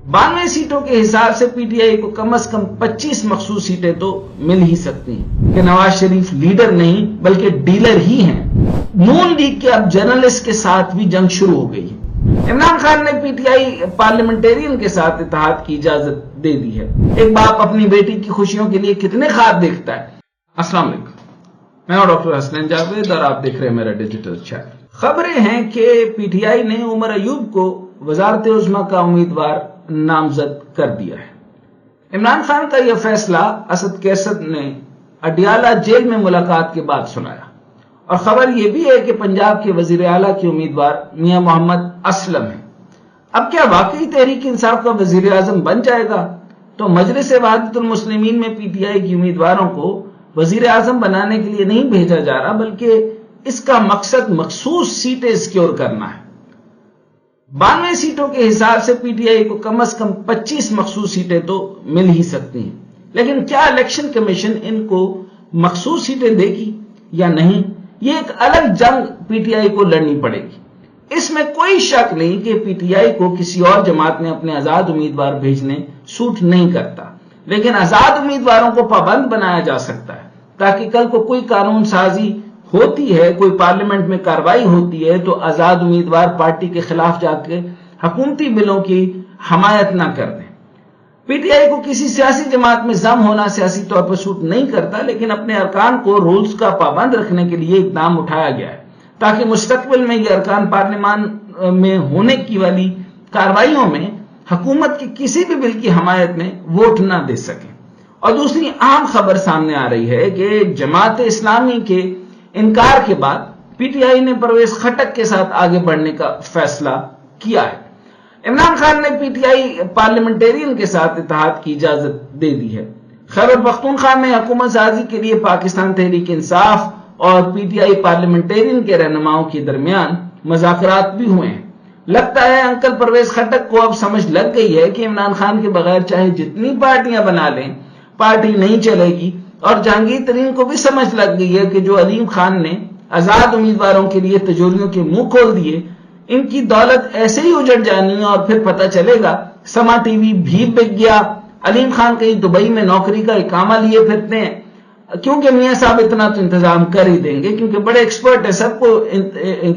92 सीटों के हिसाब से पीटीआई को कम से कम 25 मखसूस सीटें तो मिल ही सकती हैं कि नवाज शरीफ लीडर नहीं बल्कि डीलर ही हैं। नून लीग के अब जर्नलिस्ट के साथ भी जंग शुरू हो गई है। इमरान खान ने पीटीआई पार्लियामेंटेरियन के साथ इत्तेहाद की इजाजत दे दी है। एक बाप अपनी बेटी की खुशियों के लिए कितने ख्वाब देखता है। अस्सलाम वालेकुम, मैं हूं डॉक्टर हसनैन जावेद और आप देख रहे हैं मेरा डिजिटल चैनल। खबरें हैं कि पीटीआई ने उमर अयूब को वजारत उज़्मा का उम्मीदवार नामजद कर दिया है। इमरान खान का यह फैसला असद कैसर ने अडियाला जेल में मुलाकात के बाद सुनाया और खबर यह भी है कि पंजाब के वजीर आला के उम्मीदवार मियां मोहम्मद असलम है। अब क्या वाकई तहरीक इंसाफ का वजीर आजम बन जाएगा? तो मजलिस वहदतुल मुस्लिमीन में पीटीआई के उम्मीदवारों को वजीर आजम बनाने के लिए नहीं भेजा जा रहा, बल्कि इसका मकसद मखसूस सीटें सिक्योर करना है। 92 सीटों के हिसाब से पीटीआई को कम से कम 25 मखसूस सीटें तो मिल ही सकती हैं, लेकिन क्या इलेक्शन कमीशन इनको मखसूस सीटें देगी या नहीं, ये एक अलग जंग पीटीआई को लड़नी पड़ेगी। इसमें कोई शक नहीं कि पीटीआई को किसी और जमात में अपने आजाद उम्मीदवार भेजने सूट नहीं करता, लेकिन आजाद उम्मीदवारों को पाबंद बनाया जा सकता है ताकि कल को कोई कानून साजी होती है, कोई पार्लियामेंट में कार्रवाई होती है तो आजाद उम्मीदवार पार्टी के खिलाफ जाके हुकूमती बिलों की हमायत ना कर दें। पीटीआई को किसी सियासी जमात में जम होना सियासी तौर पर सूट नहीं करता, लेकिन अपने अरकान को रूल्स का पाबंद रखने के लिए इकदाम उठाया गया है ताकि मुस्तकबिल में ये अरकान पार्लियामान में होने की वाली कार्रवाइयों में हुकूमत के किसी भी बिल की हमायत में वोट ना दे सके। और दूसरी अहम खबर सामने आ रही है कि जमात इस्लामी के इनकार के बाद पीटीआई ने परवेज खटक के साथ आगे बढ़ने का फैसला किया है। इमरान खान ने पीटीआई पार्लियामेंटेरियन के साथ इत्तेहाद की इजाजत दे दी है। खैबर पख्तूनख्वा में हुकूमत साजी के लिए पाकिस्तान तहरीक इंसाफ और पीटीआई पार्लियामेंटेरियन के रहनुमाओं के दरमियान मुज़ाकरात भी हुए हैं। लगता है अंकल परवेज खटक को अब समझ लग गई है कि इमरान खान के बगैर चाहे जितनी पार्टियां बना लें पार्टी नहीं चलेगी, और जहांगीर तरीन को भी समझ लग गई है कि जो अलीम खान ने आजाद उम्मीदवारों के लिए तिजोरियों के मुंह खोल दिए, इनकी दौलत ऐसे ही उजड़ जानी है और फिर पता चलेगा समा टीवी भी बिक गया, अलीम खान कहीं दुबई में नौकरी का इकामा लिए फिरते हैं, क्योंकि मियां साहब इतना तो इंतजाम कर ही देंगे क्योंकि बड़े एक्सपर्ट है, सबको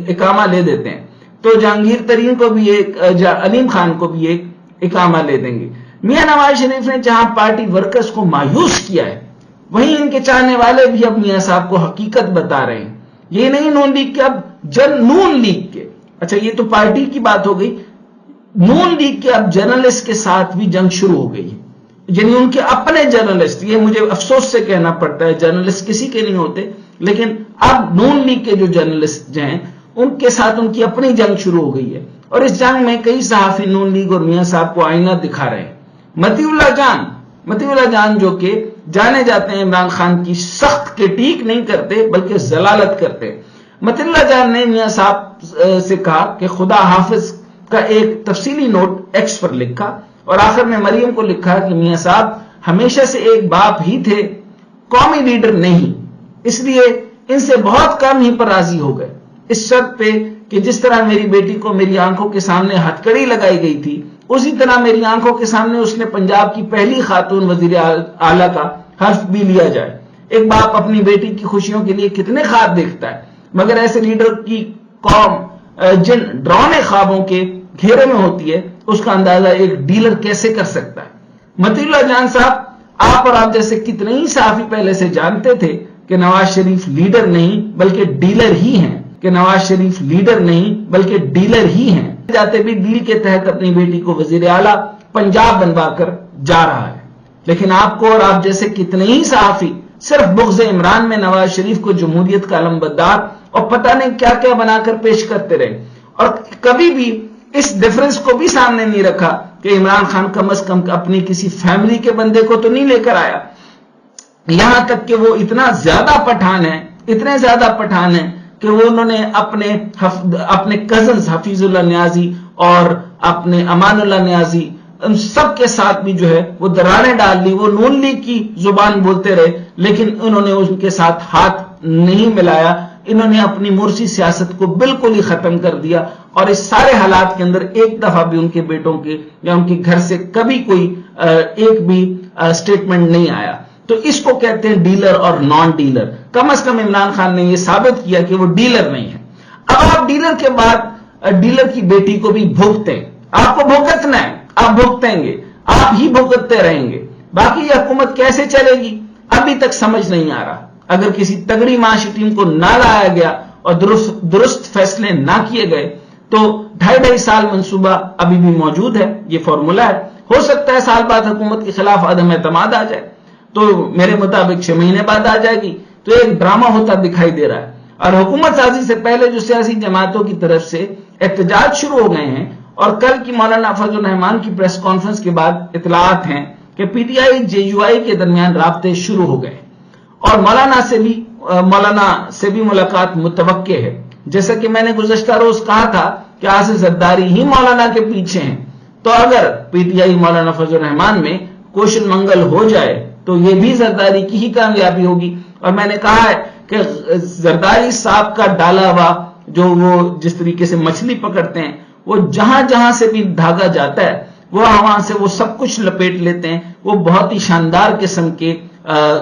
इकामा ले देते हैं, तो जहांगीर तरीन को भी एक, अलीम खान को भी एक इकामा ले देंगे। मियां नवाज शरीफ ने जहां पार्टी वर्कर्स को मायूस किया है, वहीं इनके चाहने वाले भी अब मियां साहब को हकीकत बता रहे हैं। ये नहीं नून लीग के, अब नून लीग के, अच्छा ये तो पार्टी की बात हो गई, नून लीग के अब जर्नलिस्ट के साथ भी जंग शुरू हो गई है। यानी उनके अपने जर्नलिस्ट, ये मुझे अफसोस से कहना पड़ता है, जर्नलिस्ट किसी के नहीं होते, लेकिन अब नून लीग के जो जर्नलिस्ट हैं उनके साथ उनकी अपनी जंग शुरू हो गई है। और इस जंग में कई सहाफी नून लीग और मियां साहब को आईना दिखा रहे हैं। मतीउल्लाह जान जो कि जाने जाते हैं इमरान खान की सख्त क्रिटिक नहीं करते बल्कि जलालत करते हैं। मतीउल्लाह जान ने मियां साहब से कहा कि खुदा हाफिज का एक तफसीली नोट एक्स पर लिखा और आखिर में मरियम को लिखा कि मियां साहब हमेशा से एक बाप ही थे, कौमी लीडर नहीं, इसलिए इनसे बहुत कम ही पर राजी हो गए, इस शर्त पे कि जिस तरह मेरी बेटी को मेरी आंखों के सामने हथकड़ी लगाई गई थी उसी तरह मेरी आंखों के सामने उसने पंजाब की पहली खातून वजीर आला का हर्फ भी लिया जाए। एक बाप अपनी बेटी की खुशियों के लिए कितने ख्वाब देखता है, मगर ऐसे लीडर की कौम जिन डरावने ख्वाबों के घेरे में होती है उसका अंदाजा एक डीलर कैसे कर सकता है। मतीउल्लाह जान साहब, आप और आप जैसे कितने ही सहाफी पहले से जानते थे कि नवाज शरीफ लीडर नहीं बल्कि डीलर ही हैं, जाते भी डील के तहत अपनी बेटी को वजीर आला पंजाब बनवाकर जा रहा है। लेकिन आपको और आप जैसे कितने ही सहाफी सिर्फ बुग़्ज़ इमरान में नवाज शरीफ को जमहूरियत का अलमबरदार और पता नहीं क्या क्या बनाकर पेश करते रहे, और कभी भी इस डिफरेंस को भी सामने नहीं रखा कि इमरान खान कम से कम अपनी किसी फैमिली के बंदे को तो नहीं लेकर आया। यहां तक कि वो इतने ज्यादा पठान है कि वो उन्होंने अपने कजन्स हफीजुल्लाह न्याजी और अपने अमानुल्लाह न्याजी उन सब के साथ भी जो है वो दरारें डाल ली। वो नून लीग की जुबान बोलते रहे लेकिन उन्होंने उनके साथ हाथ नहीं मिलाया। انہوں نے اپنی مرسی سیاست کو بالکل ہی ختم کر دیا اور اس سارے حالات کے اندر ایک دفعہ بھی ان کے بیٹوں کے یا ان کے گھر سے کبھی کوئی ایک بھی سٹیٹمنٹ نہیں آیا. تو اس کو کہتے ہیں ڈیلر اور نان ڈیلر. کم از کم عمران خان نے یہ ثابت کیا کہ وہ ڈیلر نہیں ہے. اب آپ ڈیلر کے بعد ڈیلر کی بیٹی کو بھی بھگتے ہیں. آپ کو بھگتنا ہے, آپ بھگتیں گے, آپ ہی بھگتتے رہیں گے. باقی یہ حکومت کیسے چلے گی ابھی تک سمجھ نہیں آ رہا. اگر کسی تگڑی معاشی ٹیم کو نہ لایا گیا اور درست فیصلے نہ کیے گئے تو 2.5 سال منصوبہ ابھی بھی موجود ہے. یہ فارمولا ہے. ہو سکتا ہے سال بعد حکومت کے خلاف عدم اعتماد آ جائے, تو میرے مطابق 6 مہینے بعد آ جائے گی. تو ایک ڈرامہ ہوتا دکھائی دے رہا ہے. اور حکومت سازی سے پہلے جو سیاسی جماعتوں کی طرف سے احتجاج شروع ہو گئے ہیں, اور کل کی مولانا فضل الرحمان کی پریس کانفرنس کے بعد اطلاعات ہیں کہ پی ٹی آئی JUI کے درمیان رابطے شروع ہو گئے اور مولانا سے بھی ملاقات متوقع ہے. جیسا کہ میں نے گزشتہ روز کہا تھا کہ آصف زرداری ہی مولانا کے پیچھے ہیں. تو اگر پی ٹی آئی مولانا فضل الرحمان میں کوشل منگل ہو جائے تو یہ بھی زرداری کی ہی کامیابی ہوگی. اور میں نے کہا ہے کہ زرداری صاحب کا ڈالا ہوا جو وہ جس طریقے سے مچھلی پکڑتے ہیں, وہ جہاں جہاں سے بھی دھاگا جاتا ہے وہ وہاں سے وہ سب کچھ لپیٹ لیتے ہیں. وہ بہت ہی شاندار قسم کے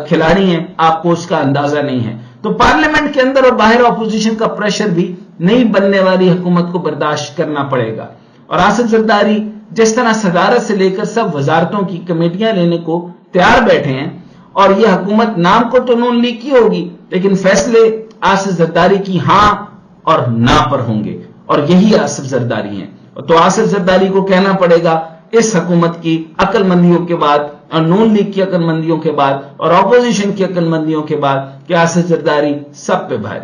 کھلاڑی ہیں, آپ کو اس کا اندازہ نہیں ہے. تو پارلیمنٹ کے اندر اور باہر اپوزیشن کا پریشر بھی نہیں بننے والی حکومت کو برداشت کرنا پڑے گا. اور آصف زرداری جس طرح صدارت سے لے کر سب وزارتوں کی کمیٹیاں لینے کو تیار بیٹھے ہیں, اور یہ حکومت نام کو تو نون لیگ کی ہوگی لیکن فیصلے آصف زرداری کی ہاں اور نہ پر ہوں گے, اور یہی آصف زرداری ہیں. تو آصف زرداری کو کہنا پڑے گا اس حکومت کی عقل مندیوں کے بعد اور نون لیگ کی عقل مندیوں کے بعد اور اپوزیشن کی عقل مندیوں کے بعد کہ آصف زرداری سب پہ بھاری.